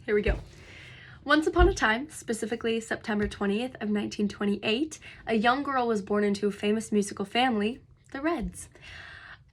Here we go. Once upon a time, specifically September 20th of 1928, a young girl was born into a famous musical family, the Reds.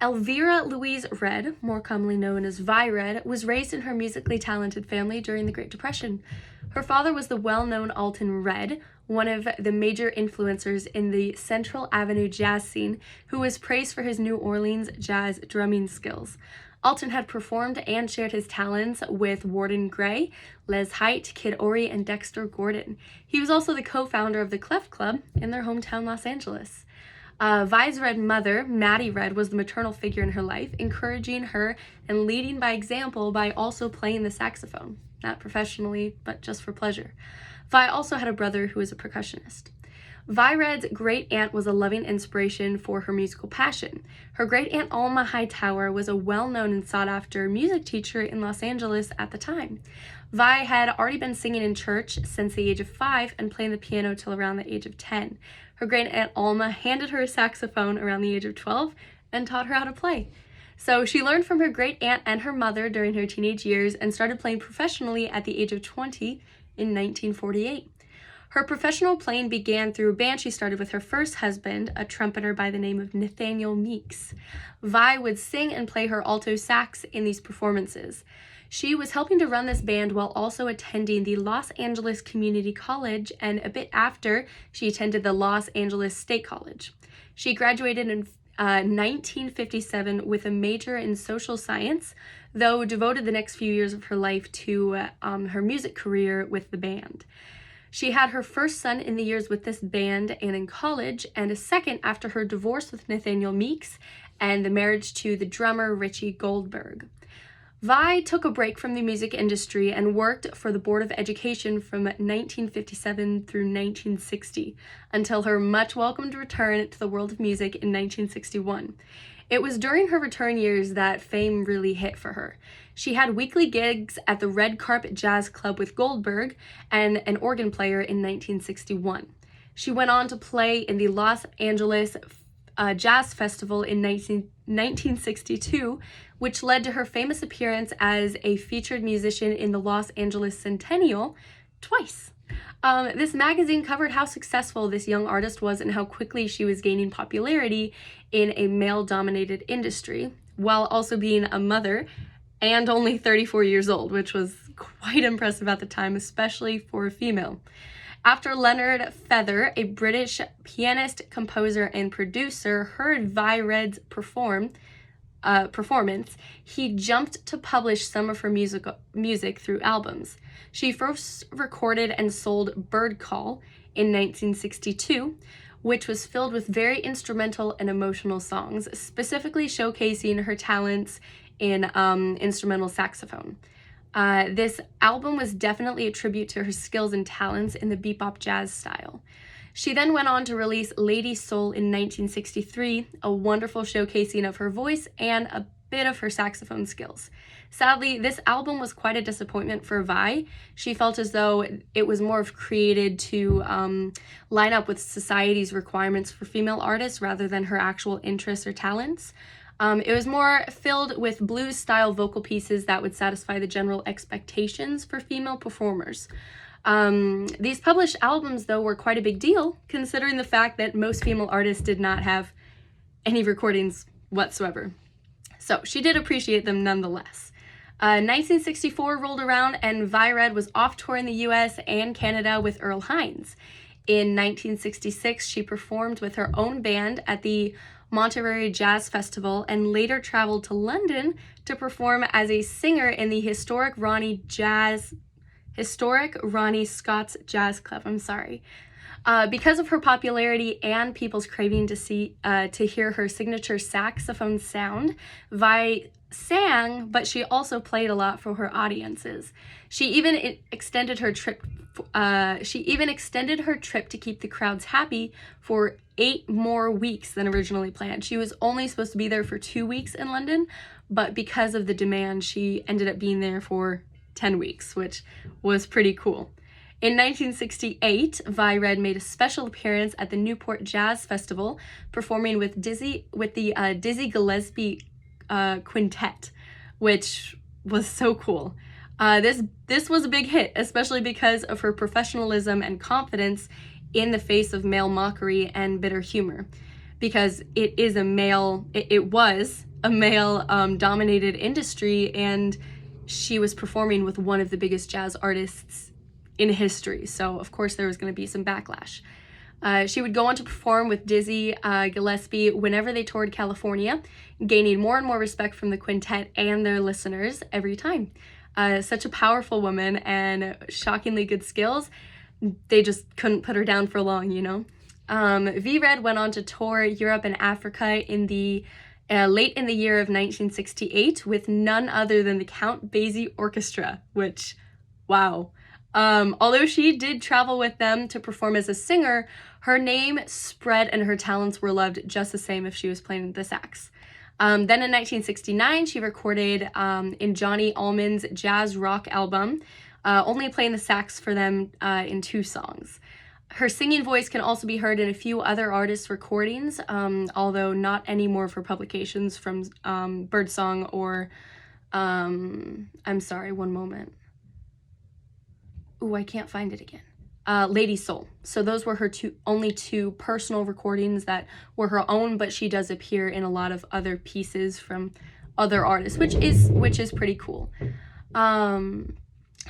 Elvira Louise Redd, more commonly known as Vi Redd, was raised in her musically talented family during the Great Depression. Her father was the well-known Alton Redd, one of the major influencers in the Central Avenue jazz scene, who was praised for his New Orleans jazz drumming skills. Alton had performed and shared his talents with Warden Gray, Les Height, Kid Ory, and Dexter Gordon. He was also the co-founder of the Clef Club in their hometown Los Angeles. Vi's Redd mother, Maddie Redd, was the maternal figure in her life, encouraging her and leading by example by also playing the saxophone. Not professionally, but just for pleasure. Vi also had a brother who was a percussionist. Vi Redd's great-aunt was a loving inspiration for her musical passion. Her great-aunt Alma Hightower was a well-known and sought-after music teacher in Los Angeles at the time. Vi had already been singing in church since the age of 5 and playing the piano till around the age of 10. Her great-aunt Alma handed her a saxophone around the age of 12 and taught her how to play. So she learned from her great-aunt and her mother during her teenage years and started playing professionally at the age of 20 in 1948. Her professional playing began through a band she started with her first husband, a trumpeter by the name of Nathaniel Meeks. Vi would sing and play her alto sax in these performances. She was helping to run this band while also attending the Los Angeles Community College, and a bit after, she attended the Los Angeles State College. She graduated in 1957 with a major in social science, though devoted the next few years of her life to her music career with the band. She had her first son in the years with this band and in college, and a second after her divorce with Nathaniel Meeks and the marriage to the drummer Richie Goldberg. Vi took a break from the music industry and worked for the Board of Education from 1957 through 1960, until her much welcomed return to the world of music in 1961. It was during her return years that fame really hit for her. She had weekly gigs at the Red Carpet Jazz Club with Goldberg and an organ player in 1961. She went on to play in the Los Angeles Jazz Festival in 1962, which led to her famous appearance as a featured musician in the Los Angeles Centennial twice. This magazine covered how successful this young artist was and how quickly she was gaining popularity in a male-dominated industry, while also being a mother and only 34 years old, which was quite impressive at the time, especially for a female. After Leonard Feather, a British pianist, composer, and producer, heard Vi Redd's performance, he jumped to publish some of her music through albums. She first recorded and sold Bird Call in 1962, which was filled with very instrumental and emotional songs, specifically showcasing her talents in instrumental saxophone. This album was definitely a tribute to her skills and talents in the bebop jazz style. She then went on to release Lady Soul in 1963, a wonderful showcasing of her voice and a bit of her saxophone skills. Sadly, this album was quite a disappointment for Vi. She felt as though it was more created to line up with society's requirements for female artists rather than her actual interests or talents. It was more filled with blues-style vocal pieces that would satisfy the general expectations for female performers. These published albums, though, were quite a big deal, considering the fact that most female artists did not have any recordings whatsoever. So she did appreciate them nonetheless. 1964 rolled around and Vi Redd was off tour in the US and Canada with Earl Hines. In 1966, she performed with her own band at the Monterey Jazz Festival and later traveled to London to perform as a singer in the historic Ronnie Scott's Jazz Club. Because of her popularity and people's craving to hear her signature saxophone sound, Vi sang, but she also played a lot for her audiences. She even extended her trip to keep the crowds happy for 8 more weeks than originally planned. She was only supposed to be there for 2 weeks in London, but because of the demand, she ended up being there for 10 weeks, which was pretty cool. In 1968, Vi Redd made a special appearance at the Newport Jazz Festival, performing with the Dizzy Gillespie Quintet, which was so cool. This was a big hit, especially because of her professionalism and confidence in the face of male mockery and bitter humor, because it was a male dominated industry, and she was performing with one of the biggest jazz artists in history. So of course there was going to be some backlash. She would go on to perform with Dizzy Gillespie whenever they toured California, gaining more and more respect from the quintet and their listeners every time. Such a powerful woman and shockingly good skills. They just couldn't put her down for long, you know? V. Red went on to tour Europe and Africa in the late in the year of 1968 with none other than the Count Basie Orchestra, which, wow. Although she did travel with them to perform as a singer, her name spread and her talents were loved just the same if she was playing the sax. Then in 1969, she recorded in Johnny Allman's jazz rock album, only playing the sax for them in 2 songs. Her singing voice can also be heard in a few other artists' recordings, although not any more of her publications from Birdsong or, I'm sorry, one moment. Ooh, I can't find it again. Lady Soul. So those were her only two personal recordings that were her own, but she does appear in a lot of other pieces from other artists, which is pretty cool.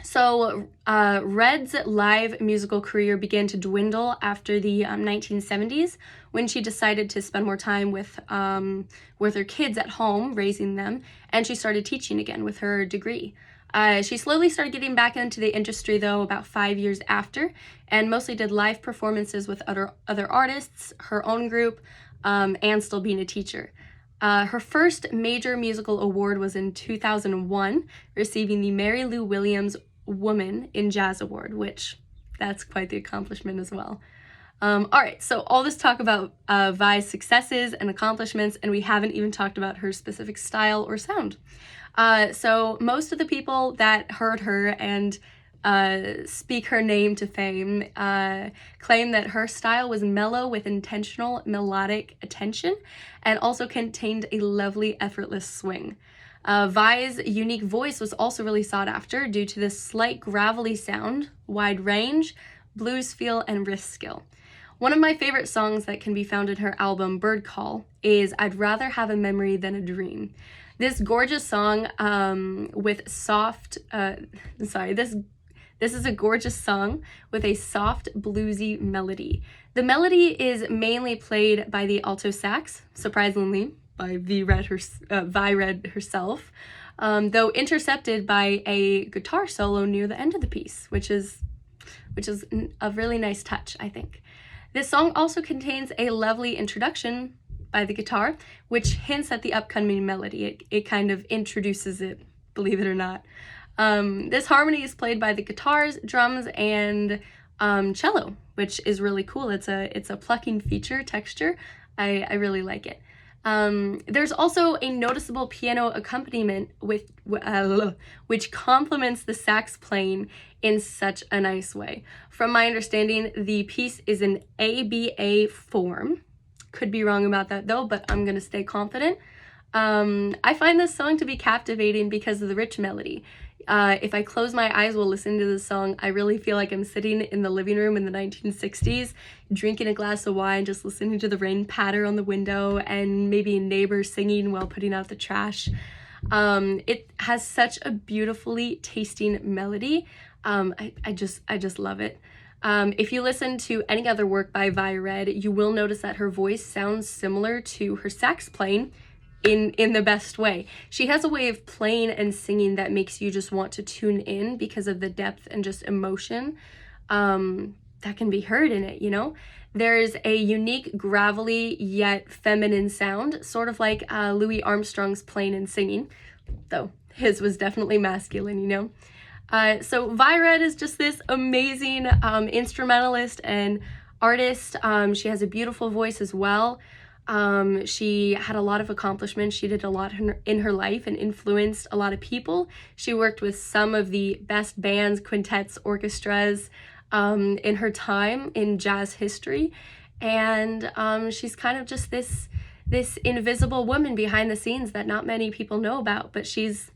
So Red's live musical career began to dwindle after the 1970s, when she decided to spend more time with her kids at home, raising them, and she started teaching again with her degree. She slowly started getting back into the industry, though, about 5 years after, and mostly did live performances with other artists, her own group, and still being a teacher. Her first major musical award was in 2001, receiving the Mary Lou Williams Woman in Jazz Award, which that's quite the accomplishment as well. All right, so all this talk about Vi's successes and accomplishments, and we haven't even talked about her specific style or sound. So most of the people that heard her and speak her name to fame claim that her style was mellow with intentional melodic attention and also contained a lovely, effortless swing. Vi's unique voice was also really sought after due to this slight gravelly sound, wide range, blues feel, and riff skill. One of my favorite songs that can be found in her album Bird Call is I'd Rather Have a Memory Than a Dream. This gorgeous song this is a gorgeous song with a soft bluesy melody. The melody is mainly played by the alto sax, surprisingly, by Vi Red herself, though intercepted by a guitar solo near the end of the piece, which is a really nice touch, I think. This song also contains a lovely introduction by the guitar, which hints at the upcoming melody. It kind of introduces it, believe it or not. This harmony is played by the guitars, drums, and cello, which is really cool. It's a plucking feature texture. I really like it. There's also a noticeable piano accompaniment which complements the sax playing in such a nice way. From my understanding, the piece is in ABA form. Could be wrong about that though, but I'm gonna stay confident. I find this song to be captivating because of the rich melody. If I close my eyes while listening to this song, I really feel like I'm sitting in the living room in the 1960s, drinking a glass of wine, just listening to the rain patter on the window and maybe a neighbor singing while putting out the trash. It has such a beautifully tasting melody. I just love it. If you listen to any other work by Vi Red, you will notice that her voice sounds similar to her sax playing in the best way. She has a way of playing and singing that makes you just want to tune in because of the depth and just emotion that can be heard in it, you know? There's a unique, gravelly, yet feminine sound, sort of like Louis Armstrong's playing and singing, though his was definitely masculine, you know? So Vi Red is just this amazing instrumentalist and artist. She has a beautiful voice as well. She had a lot of accomplishments. She did a lot in her life and influenced a lot of people. She worked with some of the best bands, quintets, orchestras in her time in jazz history. And she's kind of just this invisible woman behind the scenes that not many people know about, but she's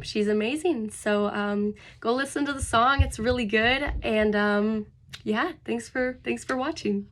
she's amazing. So go listen to the song. It's really good. And yeah, thanks for watching.